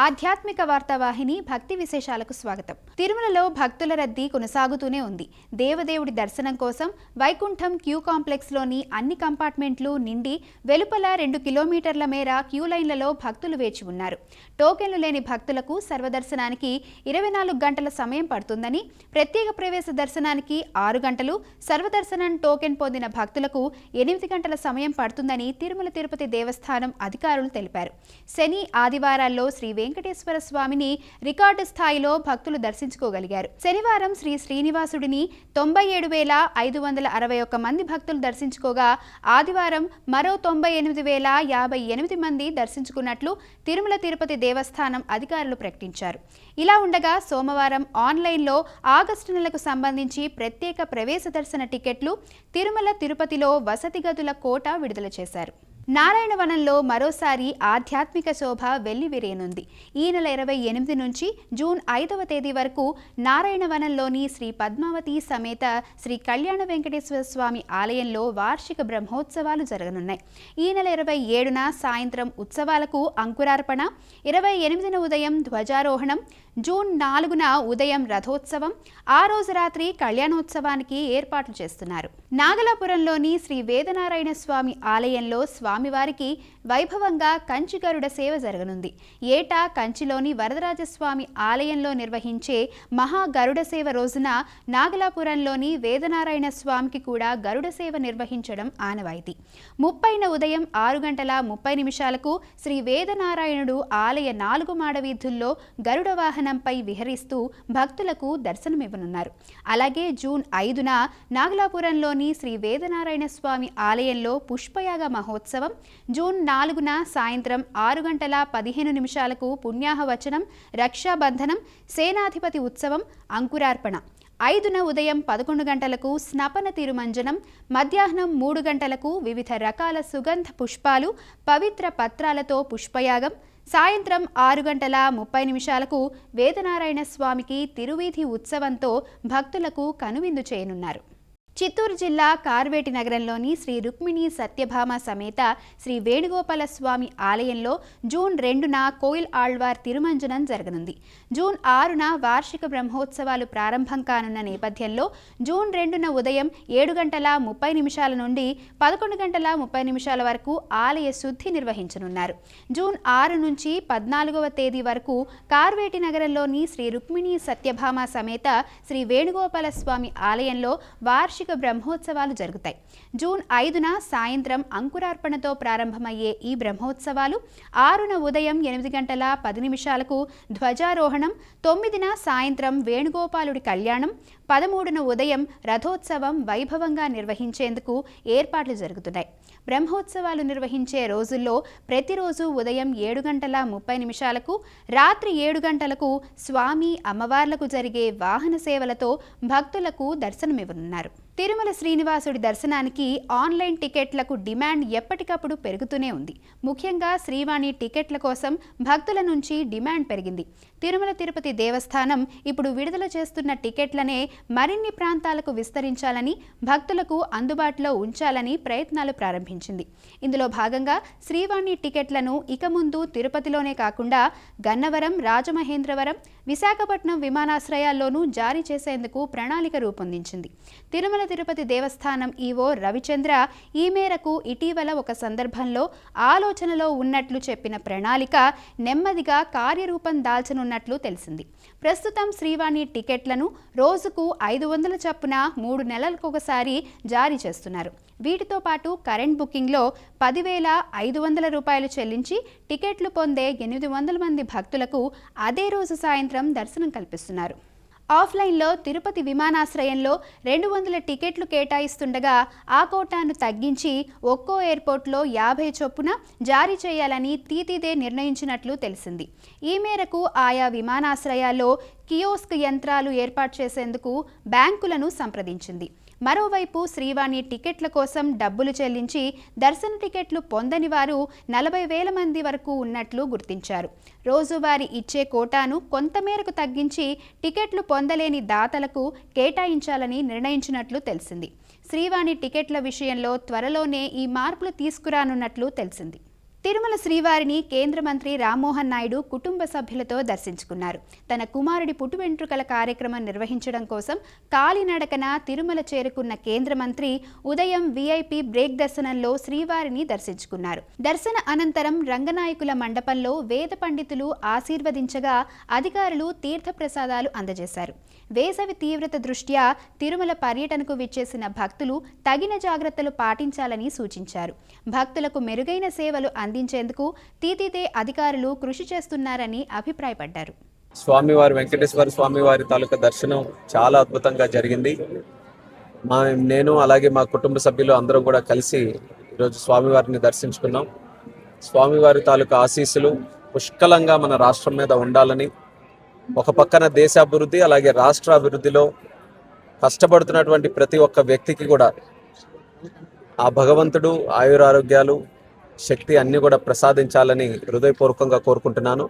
ఆధ్యాత్మిక వార్తావాహిని భక్తి విశేషాలకు స్వాగతం. తిరుమలలో భక్తుల రద్దీ కొనసాగుతూనే ఉంది. దేవదేవుడి దర్శనం కోసం వైకుంఠం క్యూ కాంప్లెక్స్లోని అన్ని కంపార్ట్మెంట్లు నిండి వెలుపల 2 కిలోమీటర్ల మేర క్యూ లైన్లలో భక్తులు వేచి ఉన్నారు. టోకెన్లు లేని భక్తులకు సర్వదర్శనానికి 24 గంటల సమయం పడుతుందని, ప్రత్యేక ప్రవేశ దర్శనానికి 6 గంటలు, సర్వదర్శనం టోకెన్ పొందిన భక్తులకు 8 గంటల సమయం పడుతుందని తిరుమల తిరుపతి దేవస్థానం అధికారులు తెలిపారు. శని, ఆదివారాల్లో శ్రీ వెంకటేశ్వర స్వామిని రికార్డు స్థాయిలో భక్తులు దర్శించుకోగలిగారు. శనివారం శ్రీ శ్రీనివాసుడిని 97,561 మంది భక్తులు దర్శించుకోగా, ఆదివారం మరో 98,058 మంది దర్శించుకున్నట్లు తిరుమల తిరుపతి దేవస్థానం అధికారులు ప్రకటించారు. ఇలా ఉండగా సోమవారం ఆన్లైన్లో ఆగస్టు నెలకు సంబంధించి ప్రత్యేక ప్రవేశ దర్శన టికెట్లు తిరుమల తిరుపతిలో వసతి గదుల కోటా విడుదల చేశారు. నారాయణవనంలో మరోసారి ఆధ్యాత్మిక శోభ వెల్లివిరియనుంది. ఈ నెల 28 నుంచి జూన్ 5వ తేదీ వరకు నారాయణవనంలోని శ్రీ పద్మావతి సమేత శ్రీ కళ్యాణ వెంకటేశ్వర స్వామి ఆలయంలో వార్షిక బ్రహ్మోత్సవాలు జరగనున్నాయి. ఈ నెల 27న సాయంత్రం ఉత్సవాలకు అంకురార్పణ, 28న ఉదయం ధ్వజారోహణం, జూన్ 4న ఉదయం రథోత్సవం, ఆ రోజు రాత్రి కళ్యాణోత్సవానికి ఏర్పాట్లు చేస్తున్నారు. నాగలాపురంలోని శ్రీ వేదనారాయణ స్వామి ఆలయంలో స్వామివారికి వైభవంగా కంచి గరుడ సేవ జరగనుంది. ఏటా కంచిలోని వరదరాజస్వామి ఆలయంలో నిర్వహించే మహా గరుడ సేవ రోజున నాగలాపురంలోని వేదనారాయణ స్వామికి కూడా గరుడ సేవ నిర్వహించడం ఆనవాయితీ. 30న ఉదయం 6:30 శ్రీ వేదనారాయణుడు ఆలయ 4 మాడ వీధుల్లో గరుడ వాహనంపై విహరిస్తూ భక్తులకు దర్శనమివ్వనున్నారు. అలాగే జూన్ 5న నాగలాపురంలోని శ్రీ వేదనారాయణ స్వామి ఆలయంలో పుష్పయాగ మహోత్సవం, జూన్ 4న సాయంత్రం 6:15 పుణ్యాహవచనం, రక్షాబంధనం, సేనాధిపతి ఉత్సవం, అంకురార్పణ, 5న ఉదయం 11 గంటలకు స్నపన తిరుమంజనం, మధ్యాహ్నం 3 గంటలకు వివిధ రకాల సుగంధ పుష్పాలు, పవిత్ర పత్రాలతో పుష్పయాగం, సాయంత్రం 6:30 వేదనారాయణ స్వామికి తిరువీధి ఉత్సవంతో భక్తులకు కనువిందు చేయనున్నారు. చిత్తూరు జిల్లా కార్వేటి నగరంలోని శ్రీ రుక్మిణి సత్యభామ సమేత శ్రీ వేణుగోపాల స్వామి ఆలయంలో జూన్ 2న కోయిల్ ఆళ్వార్ తిరుమంజనం జరగనుంది. జూన్ 6న వార్షిక బ్రహ్మోత్సవాలు ప్రారంభం కానున్న నేపథ్యంలో జూన్ 2న ఉదయం 7:30 నుండి 11:30 వరకు ఆలయ శుద్ధి నిర్వహించనున్నారు. జూన్ 6 నుంచి 14వ తేదీ వరకు కార్వేటి నగరంలోని శ్రీ రుక్మిణి సత్యభామ సమేత శ్రీ వేణుగోపాల స్వామి ఆలయంలో వార్షిక బ్రహ్మోత్సవాలు జరుగుతాయి. జూన్ 5న సాయంత్రం అంకురార్పణతో ప్రారంభమయ్యే ఈ బ్రహ్మోత్సవాలు 6న ఉదయం 8:10 ధ్వజారోహణం, 9న సాయంత్రం వేణుగోపాలుడి కళ్యాణం, 13న ఉదయం రథోత్సవం వైభవంగా నిర్వహించేందుకు ఏర్పాట్లు జరుగుతున్నాయి. బ్రహ్మోత్సవాలు నిర్వహించే రోజుల్లో ప్రతిరోజు ఉదయం 7:30 రాత్రి 7 గంటలకు స్వామి అమ్మవార్లకు జరిగే వాహన సేవలతో భక్తులకు దర్శనమివ్వనున్నారు. తిరుమల శ్రీనివాసుడి దర్శనానికి ఆన్లైన్ టికెట్లకు డిమాండ్ ఎప్పటికప్పుడు పెరుగుతూనే ఉంది. ముఖ్యంగా శ్రీవాణి టికెట్ల కోసం భక్తుల నుంచి డిమాండ్ పెరిగింది. తిరుమల తిరుపతి దేవస్థానం ఇప్పుడు విడుదల చేస్తున్న టికెట్లనే మరిన్ని ప్రాంతాలకు విస్తరించాలని, భక్తులకు అందుబాటులో ఉంచాలని ప్రయత్నాలు ప్రారంభించింది. ఇందులో భాగంగా శ్రీవాణి టికెట్లను ఇక ముందు తిరుపతిలోనే కాకుండా గన్నవరం, రాజమహేంద్రవరం, విశాఖపట్నం విమానాశ్రయాల్లోనూ జారీ చేసేందుకు ప్రణాళిక రూపొందించింది. తిరుమల తిరుపతి దేవస్థానం ఈవో రవిచంద్ర ఈ మేరకు ఇటీవల ఒక సందర్భంలో ఆలోచనలో ఉన్నట్లు చెప్పిన ప్రణాళిక నెమ్మదిగా కార్యరూపం దాల్చనున్నట్లు తెలిసింది. ప్రస్తుతం శ్రీవాణి టికెట్లను రోజుకు 500 చొప్పున 3 నెలలకొకసారి జారీ చేస్తున్నారు. వీటితో పాటు కరెంట్ బుకింగ్లో 10,500 రూపాయలు చెల్లించి టికెట్లు పొందే 800 మంది భక్తులకు అదే రోజు సాయంత్రం దర్శనం కల్పిస్తున్నారు. ఆఫ్లైన్లో తిరుపతి విమానాశ్రయంలో 200 టికెట్లు కేటాయిస్తుండగా ఆ కోటాను తగ్గించి ఒక్కో ఎయిర్పోర్ట్లో 50 చొప్పున జారీ చేయాలని తీతిదే నిర్ణయించినట్లు తెలిసింది. ఈ మేరకు ఆయా విమానాశ్రయాల్లో కియోస్క్ యంత్రాలు ఏర్పాటు చేసేందుకు బ్యాంకులను సంప్రదించింది. మరోవైపు శ్రీవాణి టికెట్ల కోసం డబ్బులు చెల్లించి దర్శన టికెట్లు పొందని వారు 40,000 మంది వరకు ఉన్నట్లు గుర్తించారు. రోజువారీ ఇచ్చే కోటాను కొంతమేరకు తగ్గించి టికెట్లు పొందలేని దాతలకు కేటాయించాలని నిర్ణయించినట్లు తెలిసింది. శ్రీవాణి టికెట్ల విషయంలో త్వరలోనే ఈ మార్పులు తీసుకురానున్నట్లు తెలిసింది. తిరుమల శ్రీవారిని కేంద్ర మంత్రి రామ్మోహన్ నాయుడు కుటుంబ సభ్యులతో దర్శించుకున్నారు. తన కుమారుడి పుట్టు వెంట్రుకల కార్యక్రమం నిర్వహించడం కోసం కాలినడకన తిరుమల చేరుకున్న కేంద్ర మంత్రి ఉదయం వీఐపీ బ్రేక్ దర్శనంలో శ్రీవారిని దర్శించుకున్నారు. దర్శన అనంతరం రంగనాయకుల మండపంలో వేద పండితులు ఆశీర్వదించగా అధికారులు తీర్థప్రసాదాలు అందజేశారు. వేసవి తీవ్రత దృష్ట్యా తిరుమల పర్యటనకు విచ్చేసిన భక్తులు తగిన జాగ్రత్తలు పాటించాలని సూచించారు. భక్తులకు మెరుగైన సేవలు అందించేందుకు టీటీడీ అధికారులు కృషి చేస్తున్నారని అభిప్రాయపడ్డారు. స్వామివారి వెంకటేశ్వర స్వామివారి తాలూకా దర్శనం చాలా అద్భుతంగా జరిగింది. నేను అలాగే మా కుటుంబ సభ్యులు అందరూ కూడా కలిసి ఈరోజు స్వామివారిని దర్శించుకున్నాం. స్వామివారి తాలూకా ఆశీస్సులు పుష్కలంగా మన రాష్ట్రం మీద ఉండాలని, ఒక పక్కన దేశాభివృద్ధి అలాగే రాష్ట్ర అభివృద్ధిలో కష్టపడుతున్నటువంటి ప్రతి ఒక్క వ్యక్తికి కూడా ఆ భగవంతుడు ఆయురారోగ్యాలు శక్తి అన్నీ కూడా ప్రసాదించాలని హృదయపూర్వకంగా కోరుకుంటున్నాను.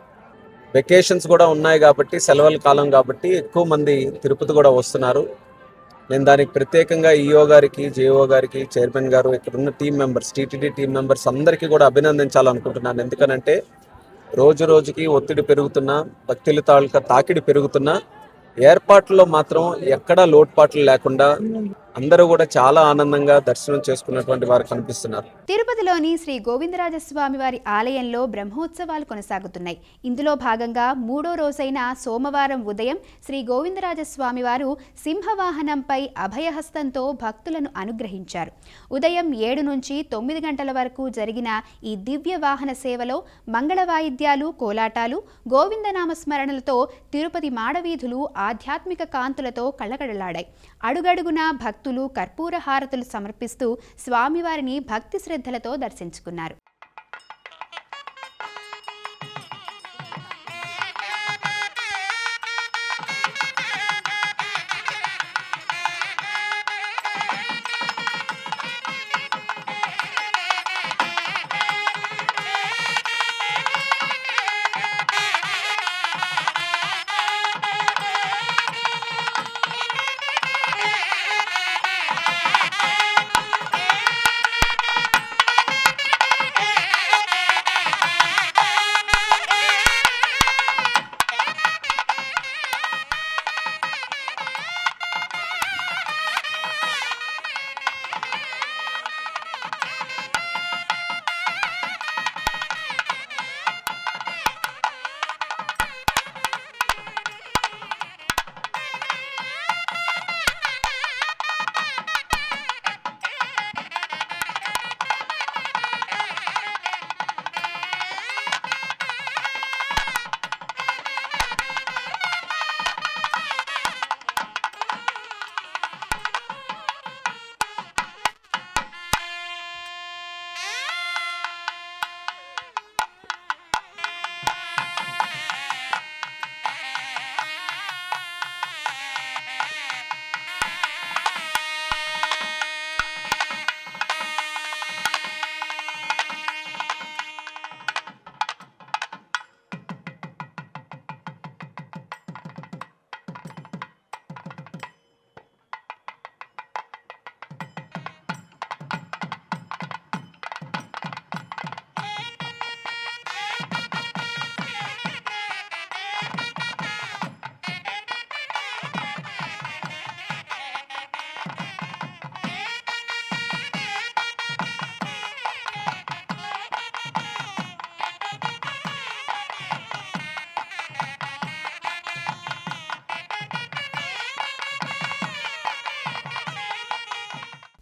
వెకేషన్స్ కూడా ఉన్నాయి కాబట్టి, సెలవుల కాలం కాబట్టి ఎక్కువ మంది తిరుపతి కూడా వస్తున్నారు. నేను దానికి ప్రత్యేకంగా ఈఓ గారికి, జేఓ గారికి, చైర్మన్ గారు, ఇక్కడ ఉన్న team members, TTD team members అందరికీ కూడా అభినందించాలనుకుంటున్నాను. ఎందుకనంటే రోజు రోజుకి ఒత్తిడి పెరుగుతున్నా, భక్తుల తాలూకా తాకిడి పెరుగుతున్నా, ఏర్పాట్లలో మాత్రం ఎక్కడా లోటుపాట్లు లేకుండా అందరూ కూడా చాలా ఆనందంగా దర్శనం చేసుకున్నటువంటి వారు కనిపిస్తున్నారు. తిరుపతిలోని శ్రీ గోవిందరాజస్వామి వారి ఆలయంలో బ్రహ్మోత్సవాలు కొనసాగుతున్నాయి. ఇందులో భాగంగా 3వ రోజైన సోమవారం ఉదయం శ్రీ గోవిందరాజస్వామి వారు సింహవాహనంపై అభయహస్తంతో భక్తులను అనుగ్రహించారు. ఉదయం 7 నుంచి 9 గంటల వరకు జరిగిన ఈ దివ్య వాహన సేవలో మంగళ వాయిద్యాలు, కోలాటాలు, గోవిందనామ స్మరణలతో తిరుపతి మాడవీధులు ఆధ్యాత్మిక కాంతులతో కళకళలాడాయి. అడుగడుగునా భక్తులు కర్పూర హారతులు సమర్పిస్తూ స్వామివారిని భక్తి శ్రద్ధలతో దర్శించుకున్నారు.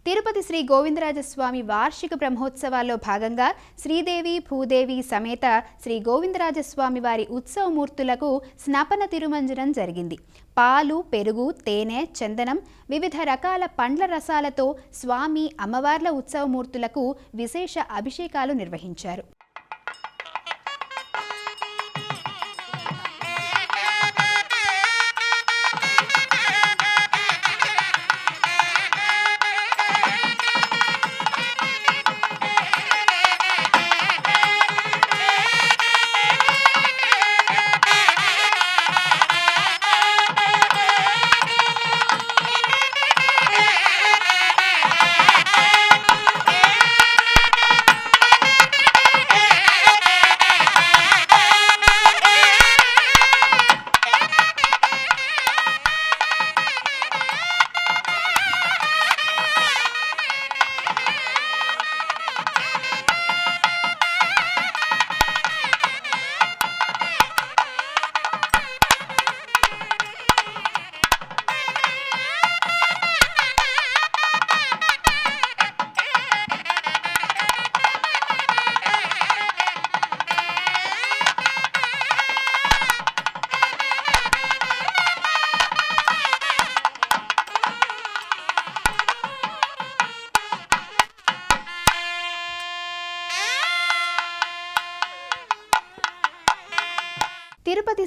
తిరుపతి శ్రీ గోవిందరాజస్వామి వార్షిక బ్రహ్మోత్సవాల్లో భాగంగా శ్రీదేవి భూదేవి సమేత శ్రీ గోవిందరాజస్వామి వారి ఉత్సవమూర్తులకు స్నపన తిరుమంజనం జరిగింది. పాలు, పెరుగు, తేనె, చందనం, వివిధ రకాల పండ్ల రసాలతో స్వామి అమ్మవార్ల ఉత్సవమూర్తులకు విశేష అభిషేకాలు నిర్వహించారు.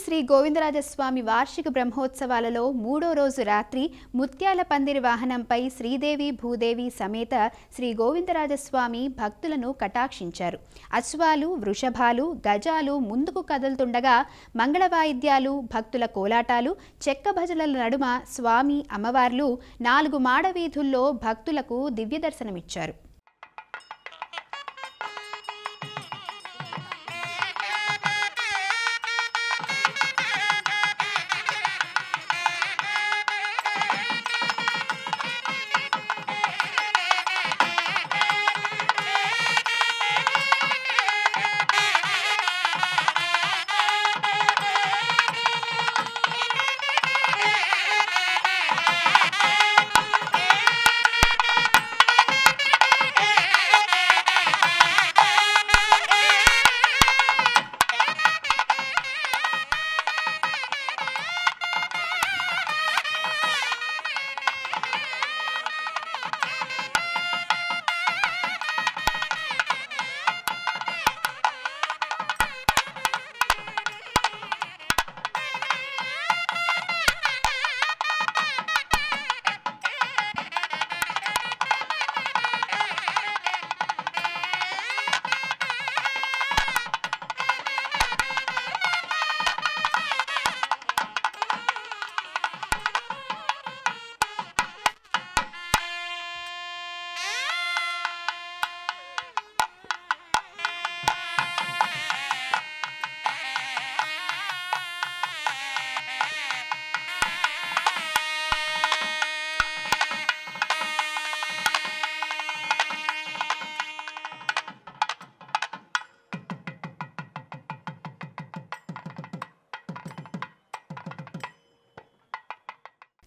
శ్రీ గోవిందరాజస్వామి వార్షిక బ్రహ్మోత్సవాలలో 3వ రోజు రాత్రి ముత్యాల పందిరి వాహనంపై శ్రీదేవి భూదేవి సమేత శ్రీ గోవిందరాజస్వామి భక్తులను కటాక్షించారు. అశ్వాలు, వృషభాలు, గజాలు ముందుకు కదులుతుండగా మంగళ వాయిద్యాలు, భక్తుల కోలాటాలు, చెక్క భజనల నడుమ స్వామి అమ్మవార్లు 4 మాడ వీధుల్లో భక్తులకు దివ్య దర్శనమిచ్చారు.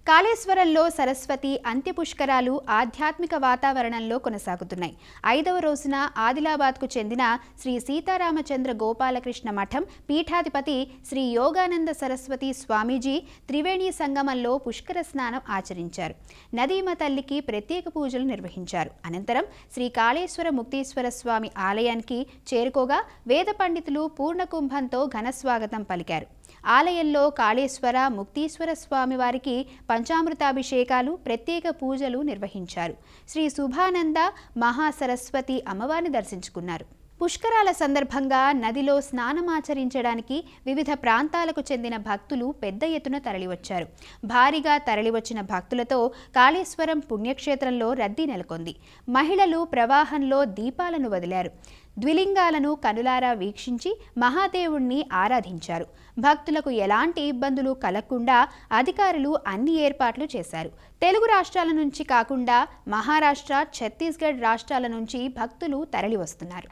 కాళేశ్వరంలో సరస్వతి అంత్య పుష్కరాలు ఆధ్యాత్మిక వాతావరణంలో కొనసాగుతున్నాయి. 5వ రోజున ఆదిలాబాద్కు చెందిన శ్రీ సీతారామచంద్ర గోపాలకృష్ణ మఠం పీఠాధిపతి శ్రీ యోగానంద సరస్వతి స్వామీజీ త్రివేణి సంగమంలో పుష్కర స్నానం ఆచరించారు. నదీమ తల్లికి ప్రత్యేక పూజలు నిర్వహించారు. అనంతరం శ్రీ కాళేశ్వర ముక్తీశ్వర స్వామి ఆలయానికి చేరుకోగా వేద పండితులు పూర్ణకుంభంతో ఘనస్వాగతం పలికారు. ఆలయంలో కాళేశ్వర ముక్తీశ్వర స్వామి వారికి పంచామృతాభిషేకాలు, ప్రత్యేక పూజలు నిర్వహించారు. శ్రీ శుభానంద మహాసరస్వతి అమ్మవారిని దర్శించుకున్నారు. పుష్కరాల సందర్భంగా నదిలో స్నానమాచరించడానికి వివిధ ప్రాంతాలకు చెందిన భక్తులు పెద్ద ఎత్తున తరలివచ్చారు. భారీగా తరలివచ్చిన భక్తులతో కాళేశ్వరం పుణ్యక్షేత్రంలో రద్దీ నెలకొంది. మహిళలు ప్రవాహంలో దీపాలను వదిలారు. ద్విలింగాలను కనులారా వీక్షించి మహాదేవుణ్ణి ఆరాధించారు. భక్తులకు ఎలాంటి ఇబ్బందులు కలగకుండా అధికారులు అన్ని ఏర్పాట్లు చేశారు. తెలుగు రాష్ట్రాల నుంచి కాకుండా మహారాష్ట్ర, ఛత్తీస్గఢ్ రాష్ట్రాల నుంచి భక్తులు తరలివస్తున్నారు.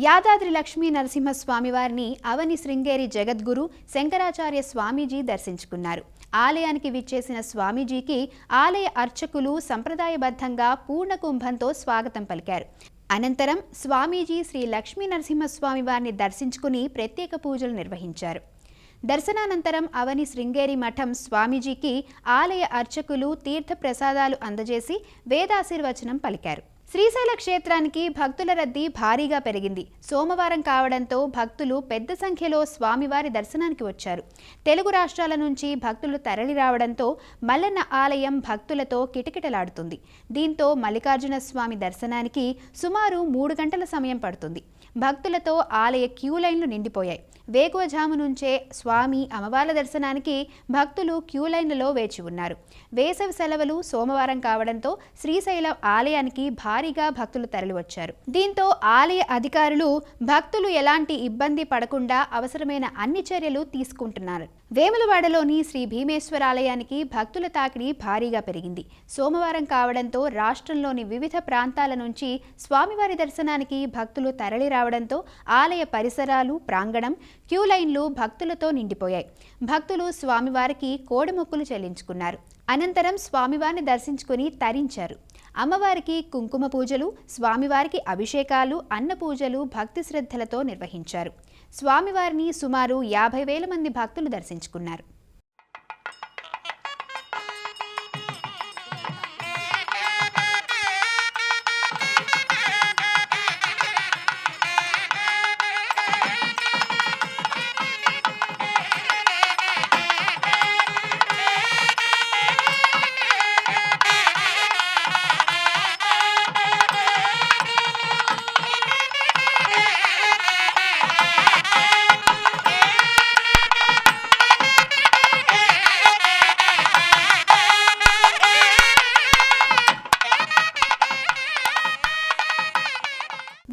యాదాద్రి లక్ష్మీ నరసింహస్వామి వారిని అవని శృంగేరి జగద్గురు శంకరాచార్య స్వామీజీ దర్శించుకున్నారు. ఆలయానికి విచ్చేసిన స్వామీజీకి ఆలయ అర్చకులు సంప్రదాయబద్ధంగా పూర్ణకుంభంతో స్వాగతం పలికారు. అనంతరం స్వామీజీ శ్రీ లక్ష్మీ నరసింహస్వామి వారిని దర్శించుకుని ప్రత్యేక పూజలు నిర్వహించారు. దర్శనానంతరం అవని శృంగేరి మఠం స్వామీజీకి ఆలయ అర్చకులు తీర్థ ప్రసాదాలు అందజేసి వేదాశీర్వచనం పలికారు. శ్రీశైల క్షేత్రానికి భక్తుల రద్దీ భారీగా పెరిగింది. సోమవారం కావడంతో భక్తులు పెద్ద సంఖ్యలో స్వామివారి దర్శనానికి వచ్చారు. తెలుగు రాష్ట్రాల నుంచి భక్తులు తరలి రావడంతో మల్లన్న ఆలయం భక్తులతో కిటకిటలాడుతుంది. దీంతో మల్లికార్జున స్వామి దర్శనానికి సుమారు 3 గంటల సమయం పడుతుంది. భక్తులతో ఆలయ క్యూ లైన్లు నిండిపోయాయి. వేకువజాము నుంచే స్వామి అమ్మవార్ల దర్శనానికి భక్తులు క్యూ లైన్లలో వేచి ఉన్నారు. వేసవి సెలవులు సోమవారం కావడంతో శ్రీశైలం ఆలయానికి భారీగా భక్తులు తరలివచ్చారు. దీంతో ఆలయ అధికారులు భక్తులు ఎలాంటి ఇబ్బంది పడకుండా అవసరమైన అన్ని చర్యలు తీసుకుంటున్నారు. వేములవాడలోని శ్రీ భీమేశ్వర ఆలయానికి భక్తుల తాకిడి భారీగా పెరిగింది. సోమవారం కావడంతో రాష్ట్రంలోని వివిధ ప్రాంతాల నుంచి స్వామివారి దర్శనానికి భక్తులు తరలి రావడంతో ఆలయ పరిసరాలు, ప్రాంగణం, క్యూ లైన్లు భక్తులతో నిండిపోయాయి. భక్తులు స్వామివారికి కోడిమొక్కులు చెల్లించుకున్నారు. అనంతరం స్వామివారిని దర్శించుకుని తరించారు. అమ్మవారికి కుంకుమ పూజలు, స్వామివారికి అభిషేకాలు, అన్న పూజలు భక్తి శ్రద్ధలతో నిర్వహించారు. స్వామివారిని సుమారు 50,000 మంది భక్తులు దర్శించుకున్నారు.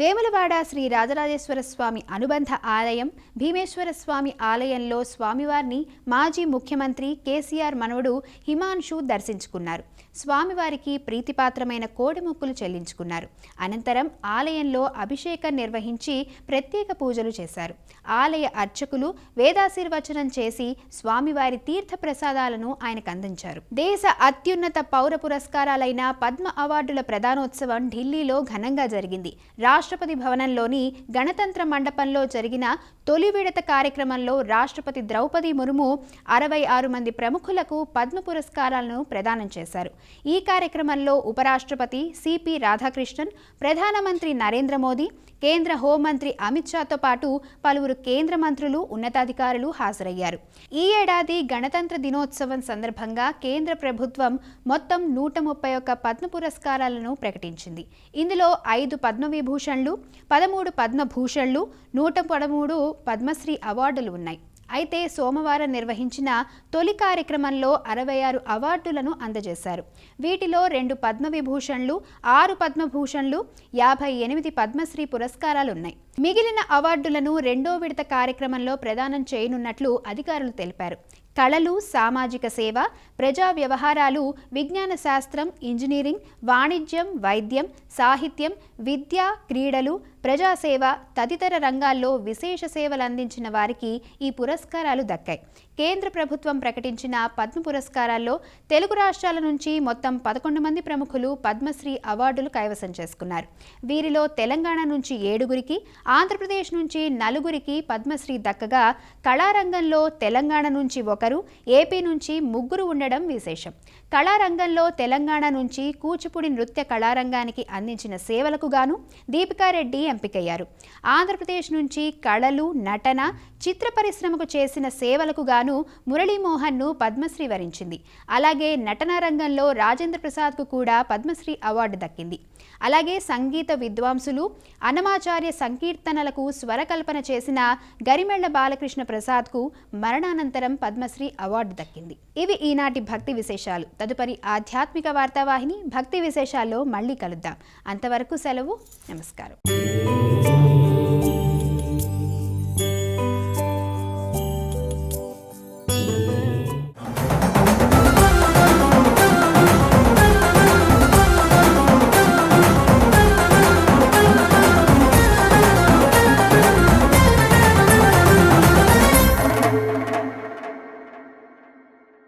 వేములవాడ శ్రీ రాజరాజేశ్వర స్వామి అనుబంధ ఆలయం భీమేశ్వర స్వామి ఆలయంలో స్వామివారిని మాజీ ముఖ్యమంత్రి కేసీఆర్ మనవడు హిమాన్షు దర్శించుకున్నారు. స్వామివారికి ప్రీతిపాత్రమైన కోడిమొక్కులు చెల్లించుకున్నారు. అనంతరం ఆలయంలో అభిషేకం నిర్వహించి ప్రత్యేక పూజలు చేశారు. ఆలయ అర్చకులు వేదాశీర్వచనం చేసి స్వామివారి తీర్థ ప్రసాదాలను ఆయనకు అందించారు. దేశ అత్యున్నత పౌర పురస్కారాలైన పద్మ అవార్డుల ప్రదానోత్సవం ఢిల్లీలో ఘనంగా జరిగింది. రాష్ట్రపతి భవనంలోని గణతంత్ర మండపంలో జరిగిన తొలి విడత కార్యక్రమంలో రాష్ట్రపతి ద్రౌపది ముర్ము 66 మంది ప్రముఖులకు పద్మ పురస్కారాలను ప్రదానం చేశారు. ఈ కార్యక్రమంలో ఉపరాష్ట్రపతి సిపి రాధాకృష్ణన్, ప్రధానమంత్రి నరేంద్ర మోదీ, కేంద్ర హోంమంత్రి అమిత్ షాతో పాటు పలువురు కేంద్ర మంత్రులు, ఉన్నతాధికారులు హాజరయ్యారు. ఈ ఏడాది గణతంత్ర దినోత్సవం సందర్భంగా కేంద్ర ప్రభుత్వం మొత్తం 131 పద్మ పురస్కారాలను ప్రకటించింది. ఇందులో 5 పద్మవిభూషణ్లు, 13 పద్మభూషణ్లు, 113 పద్మశ్రీ అవార్డులు ఉన్నాయి. అయితే సోమవారం నిర్వహించిన తొలి కార్యక్రమంలో 66 అవార్డులను అందజేశారు. వీటిలో 2 పద్మవిభూషణ్లు, 6 పద్మభూషణ్లు, 58 పద్మశ్రీ పురస్కారాలున్నాయి. మిగిలిన అవార్డులను 2వ విడత కార్యక్రమంలో ప్రదానం చేయనున్నట్లు అధికారులు తెలిపారు. కళలు, సామాజిక సేవ, ప్రజా వ్యవహారాలు, విజ్ఞాన శాస్త్రం, ఇంజనీరింగ్, వాణిజ్యం, వైద్యం, సాహిత్యం, విద్య, క్రీడలు, ప్రజాసేవ తదితర రంగాల్లో విశేష సేవలు అందించిన వారికి ఈ పురస్కారాలు దక్కాయి. కేంద్ర ప్రభుత్వం ప్రకటించిన పద్మ పురస్కారాల్లో తెలుగు రాష్ట్రాల నుంచి మొత్తం 11 మంది ప్రముఖులు పద్మశ్రీ అవార్డులు కైవసం చేసుకున్నారు. వీరిలో తెలంగాణ నుంచి 7గురికి, ఆంధ్రప్రదేశ్ నుంచి 4గురికి పద్మశ్రీ దక్కగా కళారంగంలో తెలంగాణ నుంచి 1, ఏపీ నుంచి 3 ఉండడం విశేషం. కళారంగంలో తెలంగాణ నుంచి కూచిపూడి నృత్య కళారంగానికి అందించిన సేవలకు గాను దీపికారెడ్డి ఎంపికయ్యారు. ఆంధ్రప్రదేశ్ నుంచి కళలు, నటన, చిత్ర పరిశ్రమకు చేసిన సేవలకు గాను మురళీమోహన్ను పద్మశ్రీ వరించింది. అలాగే నటనా రంగంలో రాజేంద్ర ప్రసాద్కు కూడా పద్మశ్రీ అవార్డు దక్కింది. అలాగే సంగీత విద్వాంసులు, అన్నమాచార్య సంకీర్తనలకు స్వరకల్పన చేసిన గరిమెళ్ల బాలకృష్ణ ప్రసాద్కు మరణానంతరం పద్మశ్రీ అవార్డు దక్కింది. ఇవి ఈనాటి భక్తి విశేషాలు. తదుపరి ఆధ్యాత్మిక వార్తావాహిని భక్తి విశేషాల్లో మళ్ళీ కలుద్దాం. అంతవరకు సెలవు. నమస్కారం.